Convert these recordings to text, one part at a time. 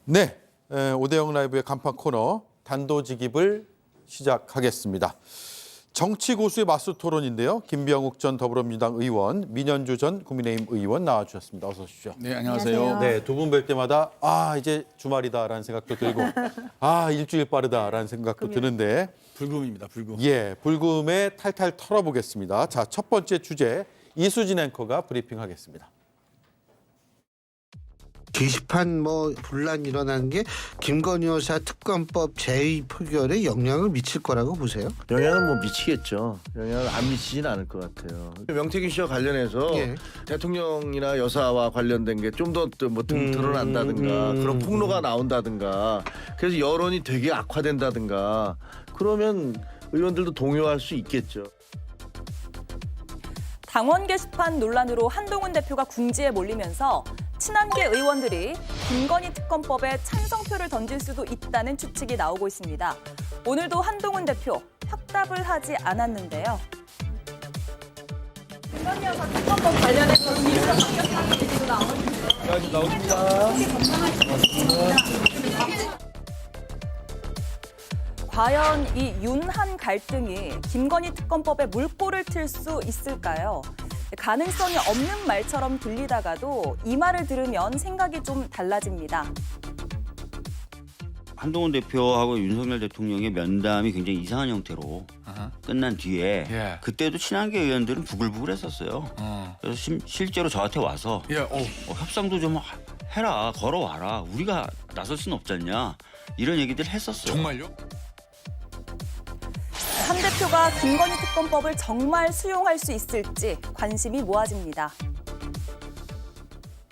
네, 오대영 라이브의 간판 코너 단도직입을 시작하겠습니다. 정치 고수의 맞수 토론인데요. 김병욱 전 더불어민주당 의원, 민현주 전 국민의힘 의원 나와주셨습니다. 어서 오십시오. 네, 안녕하세요. 안녕하세요. 네, 두 분 뵐 때마다 이제 주말이다라는 생각도 들고 일주일 빠르다라는 생각도 드는데 불금입니다, 불금. 예, 불금에 탈탈 털어보겠습니다. 자, 첫 번째 주제 이수진 앵커가 브리핑하겠습니다. 게시판 분란 일어나는 게 김건희 여사 특검법 제의 표결에 영향을 미칠 거라고 보세요? 영향은 미치겠죠. 영향은 안 미치진 않을 것 같아요. 명태균 씨와 관련해서 예. 대통령이나 여사와 관련된 게 좀 더 드러난다든가 그런 폭로가 나온다든가 그래서 여론이 되게 악화된다든가 그러면 의원들도 동요할 수 있겠죠. 당원 게시판 논란으로 한동훈 대표가 궁지에 몰리면서 친한계 의원들이 김건희 특검법에 찬성표를 던질 수도 있다는 추측이 나오고 있습니다. 오늘도 한동훈 대표 확답을 하지 않았는데요. 김건희 여사 특검법 관련해서 이유가 바뀌었다는 얘기도 나오는데. 과연 이 윤한 갈등이 김건희 특검법에 물꼬를 틀 수 있을까요? 가능성이 없는 말처럼 들리다가도 이 말을 들으면 생각이 좀 달라집니다. 한동훈 대표하고 윤석열 대통령의 면담이 굉장히 이상한 형태로 끝난 뒤에 예. 그때도 친한계 의원들은 부글부글했었어요. 그래서 실제로 저한테 와서 예, 협상도 좀 해라, 걸어와라. 우리가 나설 수는 없지 않냐. 이런 얘기들 했었어요. 정말요? 한 대표가 김건희 특검법을 정말 수용할 수 있을지 관심이 모아집니다.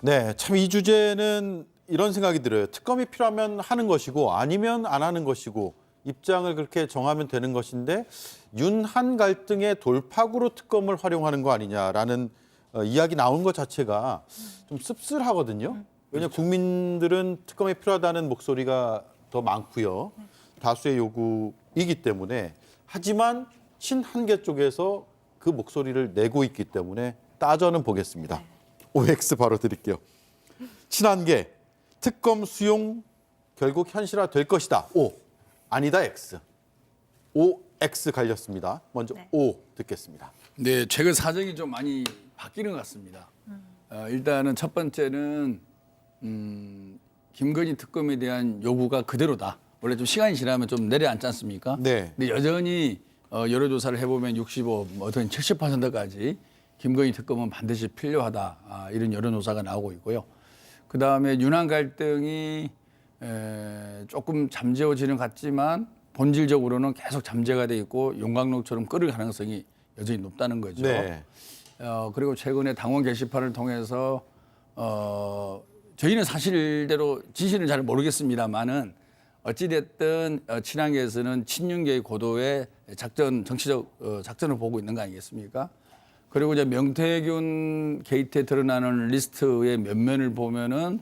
네, 참 이 주제는 이런 생각이 들어요. 특검이 필요하면 하는 것이고 아니면 안 하는 것이고 입장을 그렇게 정하면 되는 것인데 윤한 갈등의 돌파구로 특검을 활용하는 거 아니냐라는 이야기 나온 것 자체가 좀 씁쓸하거든요. 왜냐하면 국민들은 특검이 필요하다는 목소리가 더 많고요. 다수의 요구이기 때문에 하지만 친한계 쪽에서 그 목소리를 내고 있기 때문에 따져는 보겠습니다. OX 바로 드릴게요. 친한계 특검 수용 결국 현실화 될 것이다. O. 아니다. X. OX 갈렸습니다. 먼저 네. O 듣겠습니다. 네, 최근 사정이 좀 많이 바뀌는 것 같습니다. 일단은 첫 번째는 김건희 특검에 대한 요구가 그대로다. 원래 좀 시간이 지나면 좀 내려앉지 않습니까? 네. 근데 여전히 여론조사를 해보면 65, 어떤 70%까지 김건희 특검은 반드시 필요하다. 이런 여론조사가 나오고 있고요. 그다음에 윤한 갈등이 조금 잠재워지는 것 같지만 본질적으로는 계속 잠재가 돼 있고 용광로처럼 끓을 가능성이 여전히 높다는 거죠. 네. 그리고 최근에 당원 게시판을 통해서 저희는 사실대로 진실은 잘 모르겠습니다만은 어찌됐든 친한계에서는 친윤계의 고도의 정치적 작전을 보고 있는 거 아니겠습니까? 그리고 이제 명태균 게이트에 드러나는 리스트의 면면을 보면은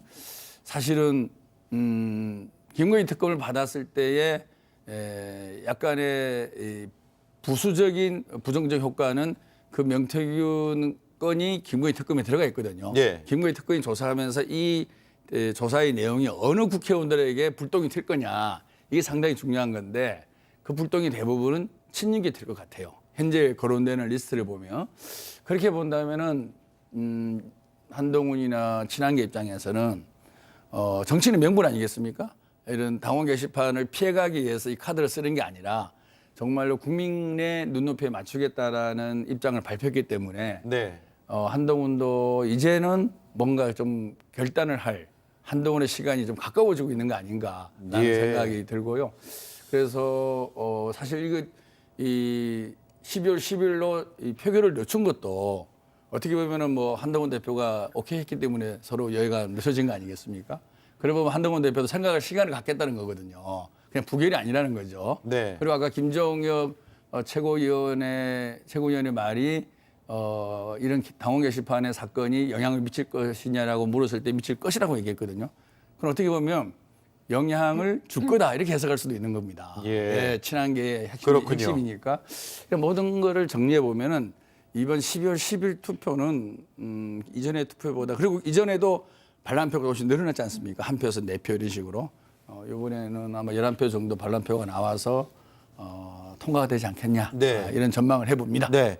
사실은 김건희 특검을 받았을 때의 약간의 이 부수적인 부정적 효과는 그 명태균 건이 김건희 특검에 들어가 있거든요. 네. 김건희 특검이 조사하면서 이 조사의 내용이 어느 국회의원들에게 불똥이 튈 거냐 이게 상당히 중요한 건데 그 불똥이 대부분은 친윤계 튈 것 같아요. 현재 거론되는 리스트를 보면 그렇게 본다면은 한동훈이나 친한계 입장에서는 정치는 명분 아니겠습니까? 이런 당원 게시판을 피해가기 위해서 이 카드를 쓰는 게 아니라 정말로 국민의 눈높이에 맞추겠다라는 입장을 발표했기 때문에 네. 한동훈도 이제는 뭔가 좀 결단을 할 한동훈의 시간이 좀 가까워지고 있는 거 아닌가라는 예. 생각이 들고요. 그래서 사실 이 12월 10일로 이 표결을 늦춘 것도 어떻게 보면은 한동훈 대표가 오케이 했기 때문에 서로 여기가 늦어진 거 아니겠습니까? 그래 보면 한동훈 대표도 생각할 시간을 갖겠다는 거거든요. 그냥 부결이 아니라는 거죠. 네. 그리고 아까 김정혁 최고위원의 말이 이런 당원 게시판의 사건이 영향을 미칠 것이냐라고 물었을 때 미칠 것이라고 얘기했거든요. 그럼 어떻게 보면 영향을 줄 거다 이렇게 해석할 수도 있는 겁니다. 예. 친한계의 그렇군요. 핵심이니까. 그러니까 모든 거를 정리해 보면은 이번 12월 10일 투표는 이전의 투표보다 그리고 이전에도 반란표가 훨씬 늘어났지 않습니까? 한 표에서 4표 이런 식으로. 이번에는 아마 11표 정도 반란표가 나와서 통과가 되지 않겠냐 네. 이런 전망을 해봅니다. 네.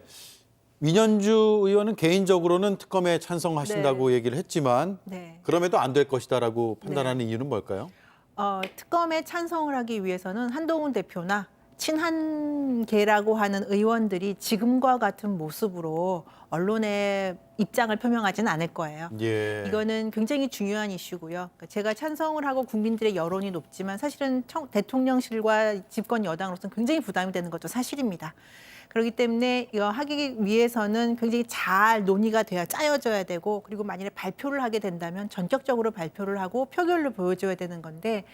민현주 의원은 개인적으로는 특검에 찬성하신다고 얘기를 했지만 네. 그럼에도 안 될 것이다라고 판단하는 이유는 뭘까요? 특검에 찬성을 하기 위해서는 한동훈 대표나 친한계라고 하는 의원들이 지금과 같은 모습으로 언론에 입장을 표명하지는 않을 거예요. 예. 이거는 굉장히 중요한 이슈고요. 그러니까 제가 찬성을 하고 국민들의 여론이 높지만 사실은 대통령실과 집권 여당으로서는 굉장히 부담이 되는 것도 사실입니다. 그렇기 때문에 이거 하기 위해서는 굉장히 잘 논의가 돼야 짜여져야 되고 그리고 만일에 발표를 하게 된다면 전격적으로 발표를 하고 표결로 보여줘야 되는 건데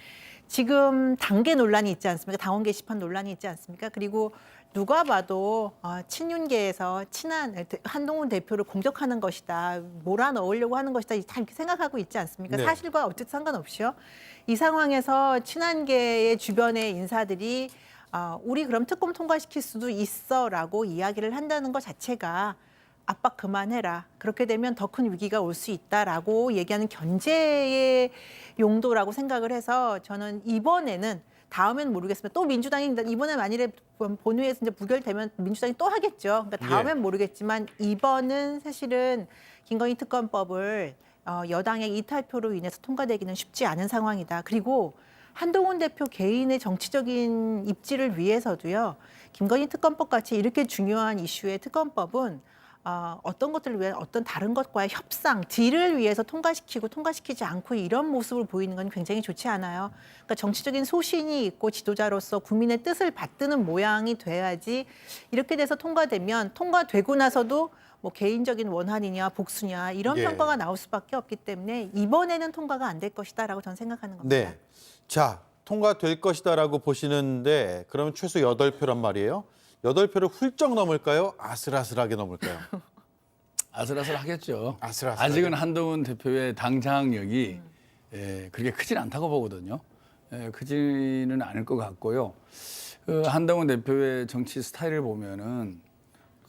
지금 당계 논란이 있지 않습니까? 당원 게시판 논란이 있지 않습니까? 그리고 누가 봐도 친윤계에서 친한 한동훈 대표를 공격하는 것이다, 몰아넣으려고 하는 것이다, 다 이렇게 생각하고 있지 않습니까? 네. 사실과 어쨌든 상관없이요. 이 상황에서 친한계의 주변의 인사들이 우리 그럼 특검 통과시킬 수도 있어라고 이야기를 한다는 것 자체가 압박 그만해라. 그렇게 되면 더 큰 위기가 올 수 있다라고 얘기하는 견제의 용도라고 생각을 해서 저는 이번에는 다음엔 모르겠습니다. 또 민주당이 이번에 만일에 본회의에서 이제 부결되면 민주당이 또 하겠죠. 그러니까 다음엔 모르겠지만 이번은 사실은 김건희 특검법을 여당의 이탈표로 인해서 통과되기는 쉽지 않은 상황이다. 그리고 한동훈 대표 개인의 정치적인 입지를 위해서도요. 김건희 특검법 같이 이렇게 중요한 이슈의 특검법은 어떤 것들을 위해 어떤 다른 것과의 협상, 딜을 위해서 통과시키고 통과시키지 않고 이런 모습을 보이는 건 굉장히 좋지 않아요. 그러니까 정치적인 소신이 있고 지도자로서 국민의 뜻을 받드는 모양이 돼야지 이렇게 돼서 통과되면 통과되고 나서도 뭐 개인적인 원한이냐 복수냐 이런 예. 평가가 나올 수밖에 없기 때문에 이번에는 통과가 안 될 것이다라고 저는 생각하는 겁니다. 네. 자, 통과될 것이다라고 보시는데 그러면 최소 8표란 말이에요. 8표를 훌쩍 넘을까요? 아슬아슬하게 넘을까요? 아슬아슬하겠죠. 아슬아슬하게. 아직은 한동훈 대표의 당장력이 그렇게 크진 않다고 보거든요. 크지는 않을 것 같고요. 한동훈 대표의 정치 스타일을 보면은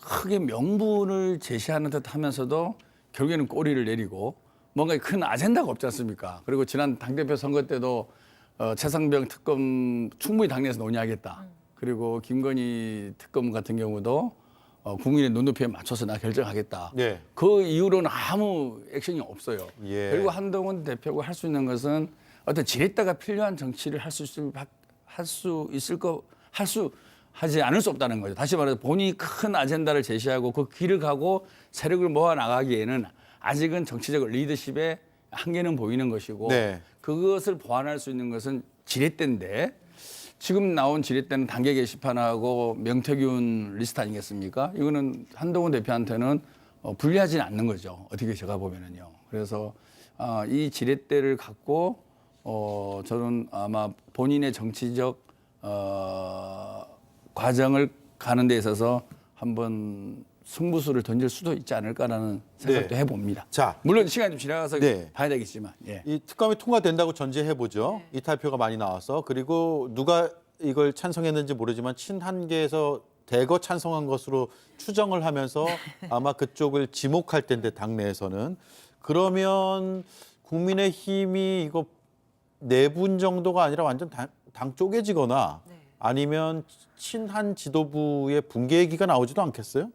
크게 명분을 제시하는 듯 하면서도 결국에는 꼬리를 내리고 뭔가 큰 아젠다가 없지 않습니까? 그리고 지난 당대표 선거 때도 최상병 특검 충분히 당내에서 논의하겠다. 그리고 김건희 특검 같은 경우도 국민의 눈높이에 맞춰서 나 결정하겠다. 네. 그 이후로는 아무 액션이 없어요. 예. 그리고 한동훈 대표가 할 수 있는 것은 어떤 지렛대가 필요한 정치를 하지 않을 수 없다는 거죠. 다시 말해서 본인이 큰 아젠다를 제시하고 그 길을 가고 세력을 모아 나가기에는 아직은 정치적 리더십의 한계는 보이는 것이고 네. 그것을 보완할 수 있는 것은 지렛대인데 지금 나온 지렛대는 단계 게시판하고 명태균 리스트 아니겠습니까? 이거는 한동훈 대표한테는 불리하지는 않는 거죠. 어떻게 제가 보면은요. 그래서 이 지렛대를 갖고 저는 아마 본인의 정치적 과정을 가는 데 있어서 한번 승부수를 던질 수도 있지 않을까라는 생각도 네. 해봅니다. 자, 물론 시간이 좀 지나가서 네. 봐야 되겠지만. 예. 이 특검이 통과된다고 전제해보죠. 이탈표가 많이 나와서. 그리고 누가 이걸 찬성했는지 모르지만 친한계에서 대거 찬성한 것으로 추정을 하면서 아마 그쪽을 지목할 텐데 당내에서는. 그러면 국민의힘이 이거 4분 정도가 아니라 완전 당 쪼개지거나 아니면 친한 지도부의 붕괴 얘기가 나오지도 않겠어요?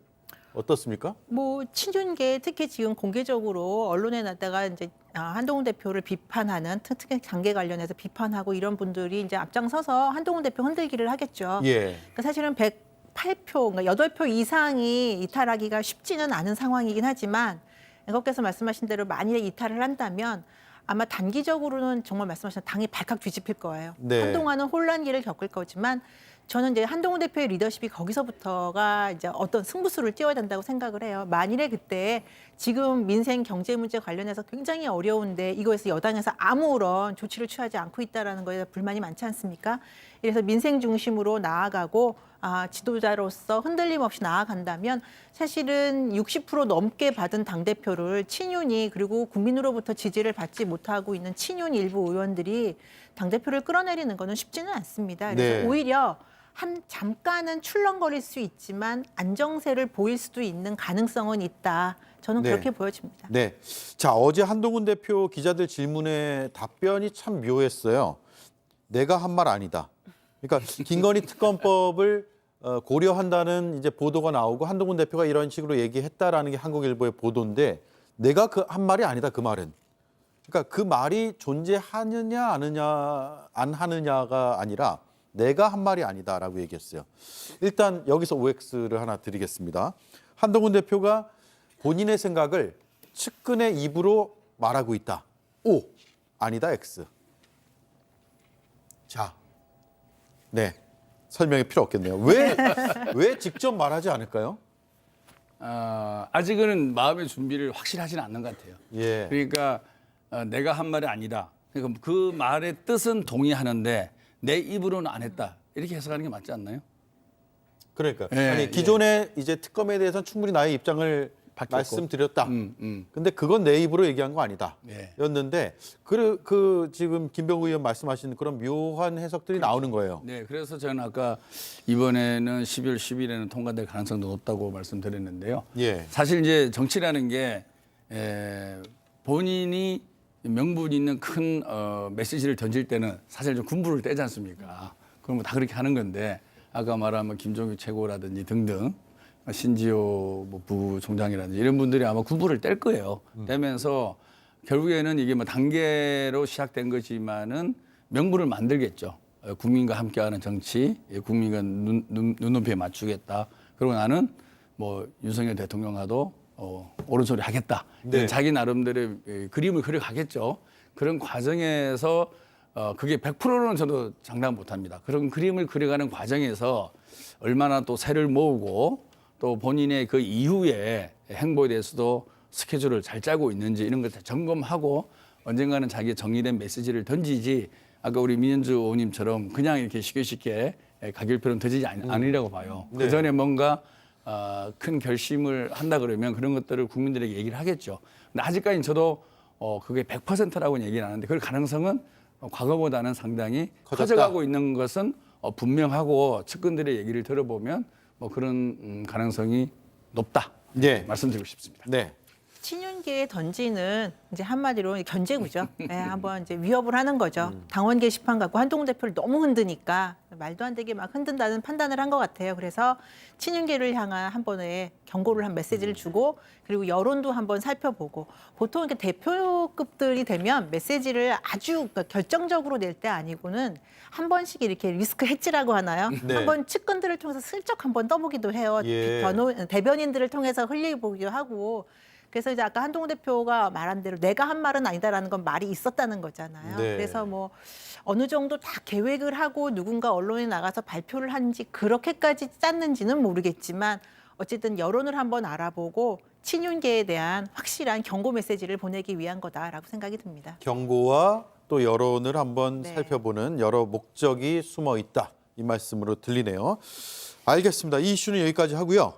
어떻습니까? 뭐 친윤계 특히 지금 공개적으로 언론에 나다가 이제 한동훈 대표를 비판하는 특히 단계 관련해서 비판하고 이런 분들이 이제 앞장서서 한동훈 대표 흔들기를 하겠죠. 예. 그러니까 사실은 108표, 그러니까 8표 이상이 이탈하기가 쉽지는 않은 상황이긴 하지만 앵커께서 말씀하신 대로 만일에 이탈을 한다면 아마 단기적으로는 정말 말씀하신 당이 발칵 뒤집힐 거예요. 네. 한동안은 혼란기를 겪을 거지만 저는 이제 한동훈 대표의 리더십이 거기서부터가 이제 어떤 승부수를 띄워야 된다고 생각을 해요. 만일에 그때 지금 민생 경제 문제 관련해서 굉장히 어려운데 이거에서 여당에서 아무런 조치를 취하지 않고 있다라는 거에 불만이 많지 않습니까? 그래서 민생 중심으로 나아가고 지도자로서 흔들림 없이 나아간다면 사실은 60% 넘게 받은 당대표를 친윤이 그리고 국민으로부터 지지를 받지 못하고 있는 친윤 일부 의원들이 당대표를 끌어내리는 거는 쉽지는 않습니다. 그래서 네. 오히려 잠깐은 출렁거릴 수 있지만 안정세를 보일 수도 있는 가능성은 있다. 저는 네. 그렇게 보여집니다. 네. 자, 어제 한동훈 대표 기자들 질문에 답변이 참 묘했어요. 내가 한 말 아니다. 그러니까 김건희 특검법을 고려한다는 이제 보도가 나오고 한동훈 대표가 이런 식으로 얘기했다라는 게 한국일보의 보도인데 내가 그 한 말이 아니다. 그 말은. 그러니까 그 말이 존재하느냐 안 하느냐가 아니라 내가 한 말이 아니다라고 얘기했어요. 일단 여기서 OX를 하나 드리겠습니다. 한동훈 대표가 본인의 생각을 측근의 입으로 말하고 있다. O 아니다 X. 자, 네 설명이 필요 없겠네요. 왜 직접 말하지 않을까요? 아직은 마음의 준비를 확실히 하지는 않는 것 같아요. 예. 그러니까 내가 한 말이 아니다. 그러니까 그 말의 뜻은 동의하는데 내 입으로는 안 했다. 이렇게 해석하는 게 맞지 않나요? 그러니까 예, 아니 기존에 이제 특검에 대해서는 충분히 나의 입장을 밝혔고. 말씀드렸다. 음. 근데 그건 내 입으로 얘기한 거 아니다. 예. 였는데 그 지금 김병우 의원 말씀하시는 그런 묘한 해석들이 나오는 거예요. 네, 그래서 저는 아까 이번에는 12월 10일에는 통과될 가능성도 높다고 말씀드렸는데요. 예. 사실 이제 정치라는 게 본인이 명분 있는 큰 메시지를 던질 때는 사실 좀 군부를 떼지 않습니까? 그럼 뭐 다 그렇게 하는 건데 아까 말한 김종규 최고라든지 등등 신지호 뭐 부총장이라든지 이런 분들이 아마 군부를 뗄 거예요. 떼면서 결국에는 이게 뭐 단계로 시작된 거지만은 명분을 만들겠죠. 국민과 함께하는 정치, 국민과 눈높이에 맞추겠다. 그리고 나는 뭐 윤석열 대통령과도 옳은 소리 하겠다. 네. 자기 나름대로의 그림을 그려가겠죠. 그런 과정에서 그게 100%는 저도 장담 못합니다. 그런 그림을 그려가는 과정에서 얼마나 또 세를 모으고 또 본인의 그 이후에 행보에 대해서도 스케줄을 잘 짜고 있는지 이런 것을 점검하고 언젠가는 자기 정리된 메시지를 던지지 아까 우리 민현주 의원님처럼 그냥 이렇게 쉽게 가길표는 던지지 않으려고 봐요. 네. 그 전에 뭔가 큰 결심을 한다 그러면 그런 것들을 국민들에게 얘기를 하겠죠. 근데 아직까지는 저도 그게 100%라고는 얘기는 안 하는데 그 가능성은 과거보다는 상당히 커졌다. 커져가고 있는 것은 분명하고 측근들의 얘기를 들어보면 뭐 그런 가능성이 높다. 네. 말씀드리고 싶습니다. 네. 친윤계에 던지는 이제 한마디로 견제구죠. 네, 한번 이제 위협을 하는 거죠. 당원 게시판 갖고 한동훈 대표를 너무 흔드니까 말도 안 되게 막 흔든다는 판단을 한 것 같아요. 그래서 친윤계를 향한 한 번의 경고를 한 메시지를 주고 그리고 여론도 한번 살펴보고 보통 이렇게 대표급들이 되면 메시지를 아주 그러니까 결정적으로 낼 때 아니고는 한 번씩 이렇게 리스크 헤지라고 하나요? 네. 한번 측근들을 통해서 슬쩍 한번 떠보기도 해요. 예. 대변인들을 통해서 흘려보기도 하고. 그래서 이제 아까 한동훈 대표가 말한 대로 내가 한 말은 아니다라는 건 말이 있었다는 거잖아요. 네. 그래서 뭐 어느 정도 다 계획을 하고 누군가 언론에 나가서 발표를 하는지 그렇게까지 짰는지는 모르겠지만 어쨌든 여론을 한번 알아보고 친윤계에 대한 확실한 경고 메시지를 보내기 위한 거다라고 생각이 듭니다. 경고와 또 여론을 한번 네. 살펴보는 여러 목적이 숨어 있다. 이 말씀으로 들리네요. 알겠습니다. 이 이슈는 여기까지 하고요.